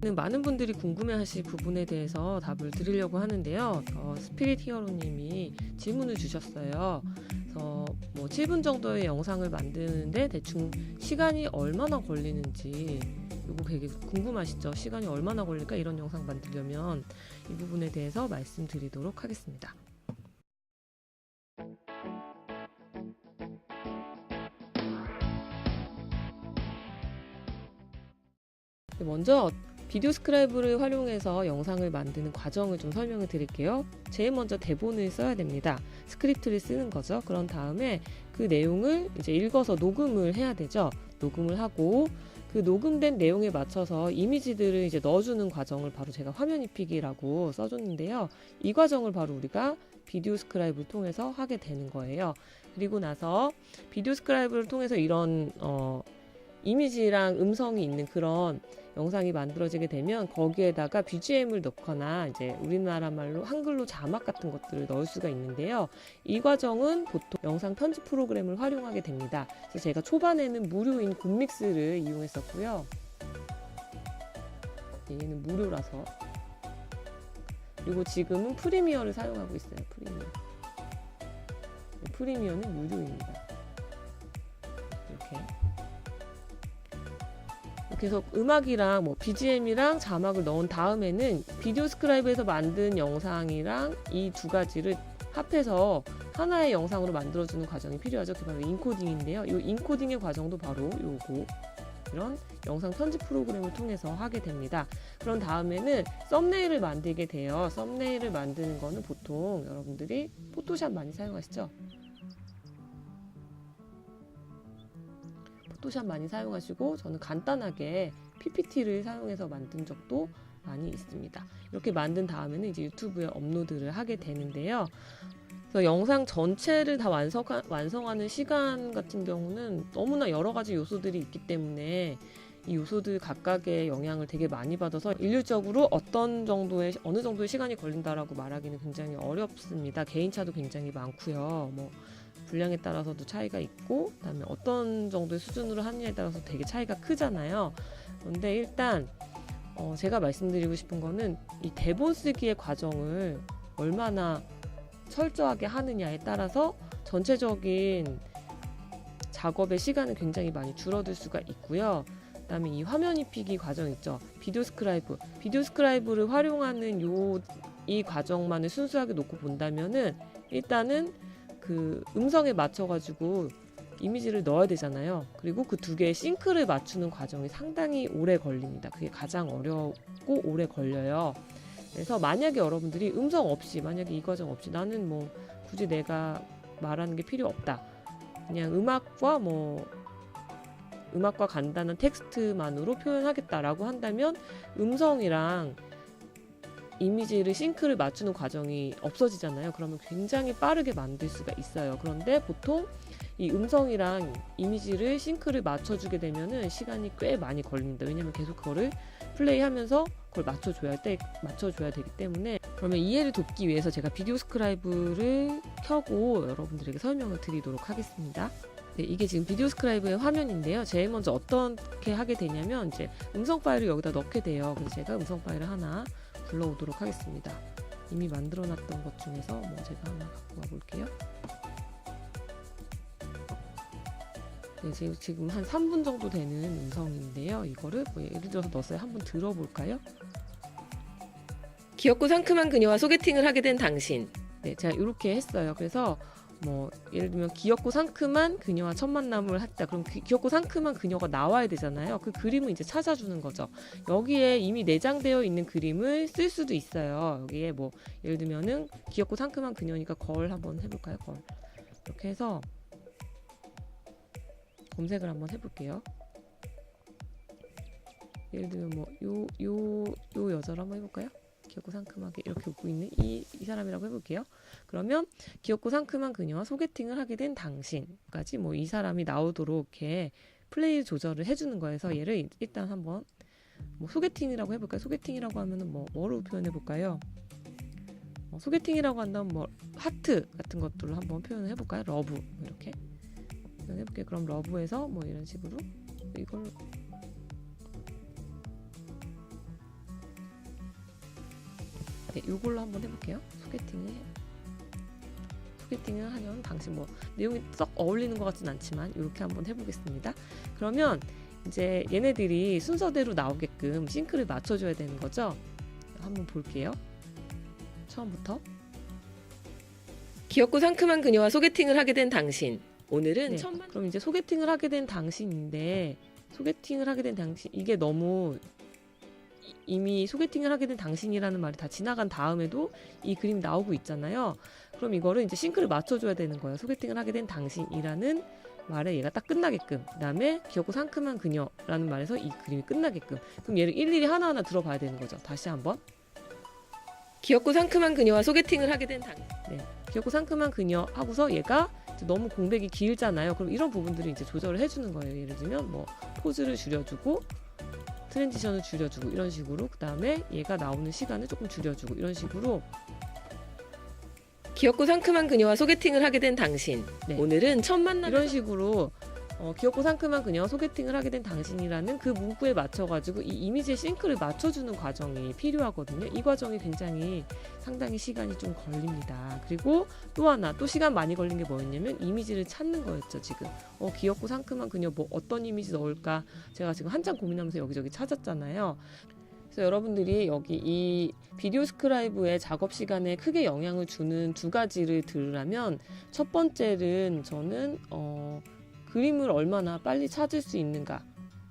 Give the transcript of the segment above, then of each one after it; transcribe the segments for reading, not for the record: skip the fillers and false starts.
많은 분들이 궁금해하실 부분에 대해서 답을 드리려고 하는데요. 스피릿 히어로님이 질문을 주셨어요. 그래서 뭐 7분 정도의 영상을 만드는데 대충 시간이 얼마나 걸리는지, 이거 되게 궁금하시죠? 시간이 얼마나 걸릴까? 이런 영상 만들려면 이 부분에 대해서 말씀드리도록 하겠습니다. 먼저 비디오 스크라이브를 활용해서 영상을 만드는 과정을 좀 설명을 드릴게요. 제일 먼저 대본을 써야 됩니다. 스크립트를 쓰는 거죠. 그런 다음에 그 내용을 이제 읽어서 녹음을 해야 되죠. 녹음을 하고 그 녹음된 내용에 맞춰서 이미지들을 이제 넣어주는 과정을 바로 제가 화면 입히기라고 써줬는데요. 이 과정을 바로 우리가 비디오 스크라이브를 통해서 하게 되는 거예요. 그리고 나서 비디오 스크라이브를 통해서 이런 이미지랑 음성이 있는 그런 영상이 만들어지게 되면 거기에다가 BGM을 넣거나 이제 우리나라 말로 한글로 자막 같은 것들을 넣을 수가 있는데요. 이 과정은 보통 영상 편집 프로그램을 활용하게 됩니다. 그래서 제가 초반에는 무료인 굿믹스를 이용했었고요. 얘는 무료라서. 그리고 지금은 프리미어를 사용하고 있어요. 프리미어는 유료입니다. 이렇게. 그래서 음악이랑 뭐 BGM이랑 자막을 넣은 다음에는 비디오 스크라이브에서 만든 영상이랑 이 두 가지를 합해서 하나의 영상으로 만들어주는 과정이 필요하죠. 그게 바로 인코딩인데요. 이 인코딩의 과정도 바로 요거 이런 영상 편집 프로그램을 통해서 하게 됩니다. 그런 다음에는 썸네일을 만들게 돼요. 썸네일을 만드는 거는 보통 여러분들이 포토샵 많이 사용하시죠? 포토샵 많이 사용하시고 저는 간단하게 PPT를 사용해서 만든 적도 많이 있습니다. 이렇게 만든 다음에는 이제 유튜브에 업로드를 하게 되는데요. 그래서 영상 전체를 다 완성하는 시간 같은 경우는 너무나 여러 가지 요소들이 있기 때문에 이 요소들 각각의 영향을 되게 많이 받아서 일률적으로 어느 정도의 시간이 걸린다라고 말하기는 굉장히 어렵습니다. 개인차도 굉장히 많고요. 뭐 분량에 따라서도 차이가 있고, 그다음에 어떤 정도의 수준으로 하느냐에 따라서 되게 차이가 크잖아요. 그런데 일단 제가 말씀드리고 싶은 거는 이 대본 쓰기의 과정을 얼마나 철저하게 하느냐에 따라서 전체적인 작업의 시간은 굉장히 많이 줄어들 수가 있고요. 그다음에 이 화면 입히기 과정 있죠. 비디오 스크라이브를 활용하는 이 과정만을 순수하게 놓고 본다면은 일단은 그 음성에 맞춰가지고 이미지를 넣어야 되잖아요. 그리고 그 두 개의 싱크를 맞추는 과정이 상당히 오래 걸립니다. 그게 가장 어렵고 오래 걸려요. 그래서 만약에 여러분들이 음성 없이, 만약에 이 과정 없이 나는 뭐 굳이 내가 말하는 게 필요 없다. 그냥 음악과 간단한 텍스트만으로 표현하겠다라고 한다면 음성이랑 이미지를 싱크를 맞추는 과정이 없어지잖아요. 그러면 굉장히 빠르게 만들 수가 있어요. 그런데 보통 이 음성이랑 이미지를 싱크를 맞춰주게 되면은 시간이 꽤 많이 걸립니다. 왜냐면 계속 그거를 플레이하면서 그걸 맞춰줘야 되기 때문에. 그러면 이해를 돕기 위해서 제가 비디오 스크라이브를 켜고 여러분들에게 설명을 드리도록 하겠습니다. 네, 이게 지금 비디오 스크라이브의 화면인데요. 제일 먼저 어떻게 하게 되냐면 이제 음성 파일을 여기다 넣게 돼요. 그래서 제가 음성 파일을 하나 불러오도록 하겠습니다. 이미 만들어놨던 것 중에서 뭐 제가 하나 갖고 와볼게요. 네, 지금 한 3분 정도 되는 음성인데요. 이거를 뭐 예를 들어서 넣었어요. 한번 들어볼까요? 귀엽고 상큼한 그녀와 소개팅을 하게 된 당신. 네, 제가 이렇게 했어요. 그래서 뭐 예를 들면 귀엽고 상큼한 그녀와 첫 만남을 했다. 그럼 귀엽고 상큼한 그녀가 나와야 되잖아요. 그 그림을 이제 찾아주는 거죠. 여기에 이미 내장되어 있는 그림을 쓸 수도 있어요. 여기에 뭐 예를 들면은 귀엽고 상큼한 그녀니까 걸 한번 해볼까요? 걸. 이렇게 해서 검색을 한번 해볼게요. 예를 들면 뭐 요 여자를 한번 해볼까요? 귀엽고 상큼하게 이렇게 웃고 있는 이 사람이라고 해볼게요. 그러면 귀엽고 상큼한 그녀와 소개팅을 하게 된 당신까지 뭐 이 사람이 나오도록 이렇게 플레이 조절을 해주는 거여서 얘를 일단 한번 뭐 소개팅이라고 해볼까요? 소개팅이라고 하면은 뭐로 표현해볼까요? 소개팅이라고 한다면 뭐 하트 같은 것들로 한번 표현을 해볼까요? 러브 이렇게 표현해볼게요. 그럼 러브에서 뭐 이런 식으로 이걸 네, 이걸로 한번 해볼게요. 소개팅을 하려는 방식, 뭐 내용이 썩 어울리는 것 같진 않지만 이렇게 한번 해보겠습니다. 그러면 이제 얘네들이 순서대로 나오게끔 싱크를 맞춰줘야 되는 거죠. 한번 볼게요. 처음부터. 귀엽고 상큼한 그녀와 소개팅을 하게 된 당신. 오늘은 그럼 이제 소개팅을 하게 된 당신인데, 소개팅을 하게 된 당신, 이게 너무 이미 소개팅을 하게 된 당신이라는 말이 다 지나간 다음에도 이 그림이 나오고 있잖아요. 그럼 이거를 이제 싱크를 맞춰줘야 되는 거예요. 소개팅을 하게 된 당신이라는 말에 얘가 딱 끝나게끔, 그 다음에 귀엽고 상큼한 그녀라는 말에서 이 그림이 끝나게끔. 그럼 얘를 일일이 하나하나 들어봐야 되는 거죠. 다시 한번. 귀엽고 상큼한 그녀와 소개팅을 하게 된 당신. 네, 귀엽고 상큼한 그녀 하고서 얘가 너무 공백이 길잖아요. 그럼 이런 부분들을 이제 조절을 해주는 거예요. 예를 들면 뭐 포즈를 줄여주고, 트랜지션을 줄여주고, 이런 식으로. 그 다음에 얘가 나오는 시간을 조금 줄여주고, 이런 식으로. 귀엽고 상큼한 그녀와 소개팅을 하게 된 당신. 네. 오늘은 첫 만남. 이런 식으로 귀엽고 상큼한 그녀와 소개팅을 하게 된 당신이라는 그 문구에 맞춰가지고 이 이미지의 싱크를 맞춰주는 과정이 필요하거든요. 이 과정이 굉장히 상당히 시간이 좀 걸립니다. 그리고 또 하나, 또 시간 많이 걸린 게 뭐였냐면 이미지를 찾는 거였죠. 지금 귀엽고 상큼한 그녀 뭐 어떤 이미지 넣을까 제가 지금 한참 고민하면서 여기저기 찾았잖아요. 그래서 여러분들이 여기 이 비디오 스크라이브의 작업 시간에 크게 영향을 주는 두 가지를 들으라면, 첫 번째는 저는 그림을 얼마나 빨리 찾을 수 있는가,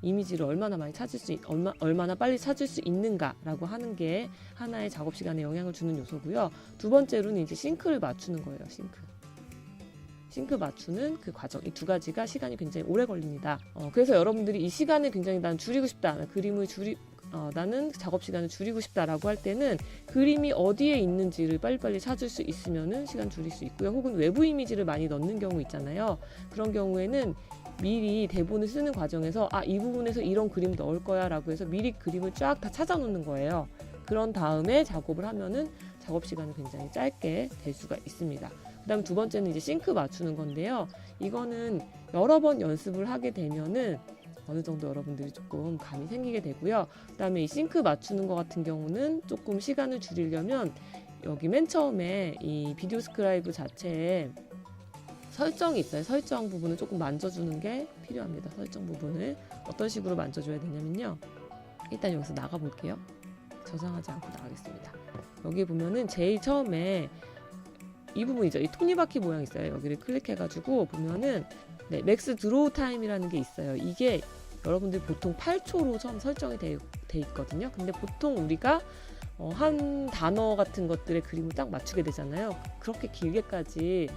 이미지를 얼마나 많이 찾을 수 얼마나 빨리 찾을 수 있는가라고 하는 게 하나의 작업 시간에 영향을 주는 요소고요. 두 번째로는 이제 싱크를 맞추는 거예요. 싱크 맞추는 그 과정, 이 두 가지가 시간이 굉장히 오래 걸립니다. 그래서 여러분들이 이 시간을 굉장히 난 줄이고 싶다, 나는 작업 시간을 줄이고 싶다라고 할 때는 그림이 어디에 있는지를 빨리빨리 찾을 수 있으면은 시간 줄일 수 있고요. 혹은 외부 이미지를 많이 넣는 경우 있잖아요. 그런 경우에는 미리 대본을 쓰는 과정에서 이 부분에서 이런 그림 넣을 거야 라고 해서 미리 그림을 쫙 다 찾아 놓는 거예요. 그런 다음에 작업을 하면은 작업 시간이 굉장히 짧게 될 수가 있습니다. 그 다음 두 번째는 이제 싱크 맞추는 건데요. 이거는 여러 번 연습을 하게 되면은 어느 정도 여러분들이 조금 감이 생기게 되고요. 그 다음에 이 싱크 맞추는 것 같은 경우는 조금 시간을 줄이려면 여기 맨 처음에 이 비디오 스크라이브 자체에 설정이 있어요. 설정 부분을 조금 만져주는 게 필요합니다. 설정 부분을 어떤 식으로 만져줘야 되냐면요. 일단 여기서 나가볼게요. 저장하지 않고 나가겠습니다. 여기 보면은 제일 처음에 이 부분이죠. 이 톱니바퀴 모양 있어요. 여기를 클릭해가지고 보면은 맥스 드로우 타임이라는 게 있어요. 이게 여러분들 보통 8초로 처음 설정이 돼 있거든요. 근데 보통 우리가 한 단어 같은 것들의 그림을 딱 맞추게 되잖아요. 그렇게 길게까지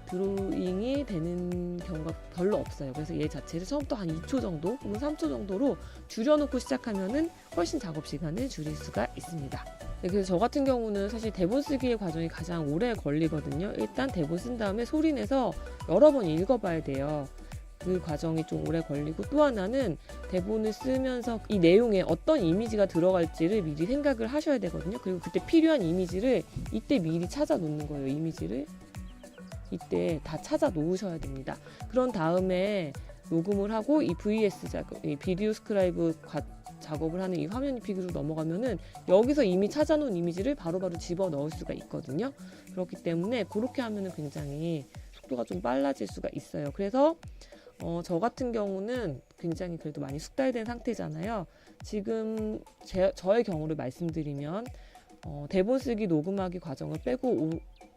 드로잉이 되는 경우가 별로 없어요. 그래서 얘 자체를 처음부터 한 2초 정도 혹은 3초 정도로 줄여놓고 시작하면은 훨씬 작업 시간을 줄일 수가 있습니다. 네, 그래서 저 같은 경우는 사실 대본 쓰기의 과정이 가장 오래 걸리거든요. 일단 대본 쓴 다음에 소리 내서 여러 번 읽어봐야 돼요. 그 과정이 좀 오래 걸리고, 또 하나는 대본을 쓰면서 이 내용에 어떤 이미지가 들어갈지를 미리 생각을 하셔야 되거든요. 그리고 그때 필요한 이미지를 이때 미리 찾아 놓는 거예요. 이미지를 이때 다 찾아 놓으셔야 됩니다. 그런 다음에 녹음을 하고 이 VS 작업, 이 비디오 스크라이브 작업을 하는 이 화면 입히기로 넘어가면은 여기서 이미 찾아놓은 이미지를 바로바로 집어 넣을 수가 있거든요. 그렇기 때문에 그렇게 하면은 굉장히 속도가 좀 빨라질 수가 있어요. 그래서 저 같은 경우는 굉장히 그래도 많이 숙달된 상태잖아요. 지금 저의 경우를 말씀드리면 대본 쓰기, 녹음하기 과정을 빼고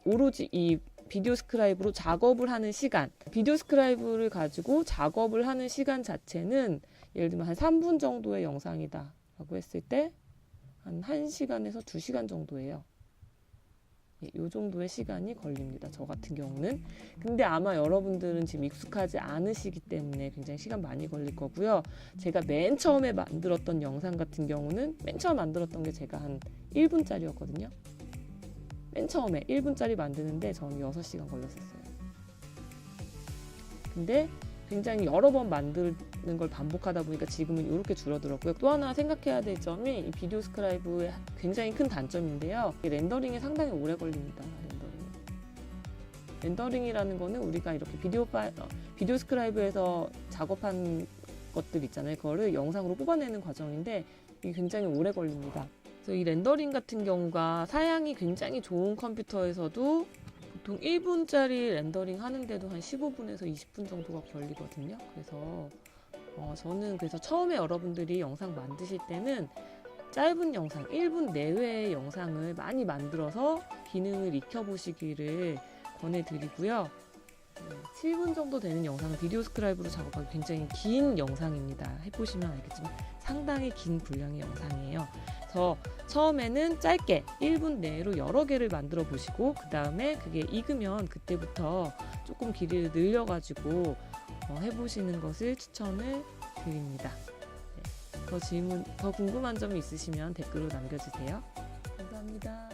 오로지 이 비디오 스크라이브로 작업을 하는 시간, 비디오 스크라이브를 가지고 작업을 하는 시간 자체는 예를 들면 한 3분 정도의 영상이다 라고 했을 때 한 1시간에서 2시간 정도예요. 이 정도의 시간이 걸립니다. 저 같은 경우는. 근데 아마 여러분들은 지금 익숙하지 않으시기 때문에 굉장히 시간 많이 걸릴 거고요. 제가 맨 처음에 만들었던 영상 같은 경우는 맨 처음 만들었던 게 제가 한 1분짜리였거든요. 맨 처음에 1분짜리 만드는데 저는 6시간 걸렸었어요. 근데 굉장히 여러 번 만드는 걸 반복하다 보니까 지금은 이렇게 줄어들었고요. 또 하나 생각해야 될 점이 이 비디오 스크라이브의 굉장히 큰 단점인데요. 렌더링이 상당히 오래 걸립니다. 렌더링이라는 거는 우리가 이렇게 비디오 스크라이브에서 작업한 것들 있잖아요. 그거를 영상으로 뽑아내는 과정인데 이게 굉장히 오래 걸립니다. 그래서 이 렌더링 같은 경우가 사양이 굉장히 좋은 컴퓨터에서도 보통 1분짜리 렌더링 하는데도 한 15분에서 20분 정도가 걸리거든요. 그래서 저는 그래서 처음에 여러분들이 영상 만드실 때는 짧은 영상, 1분 내외의 영상을 많이 만들어서 기능을 익혀보시기를 권해드리고요. 7분 정도 되는 영상은 비디오 스크라이브로 작업하기 굉장히 긴 영상입니다. 해보시면 알겠지만 상당히 긴 분량의 영상이에요. 그래서 처음에는 짧게 1분 내로 여러 개를 만들어 보시고 그 다음에 그게 익으면 그때부터 조금 길이를 늘려가지고 해보시는 것을 추천을 드립니다. 더 궁금한 점이 있으시면 댓글로 남겨주세요. 감사합니다.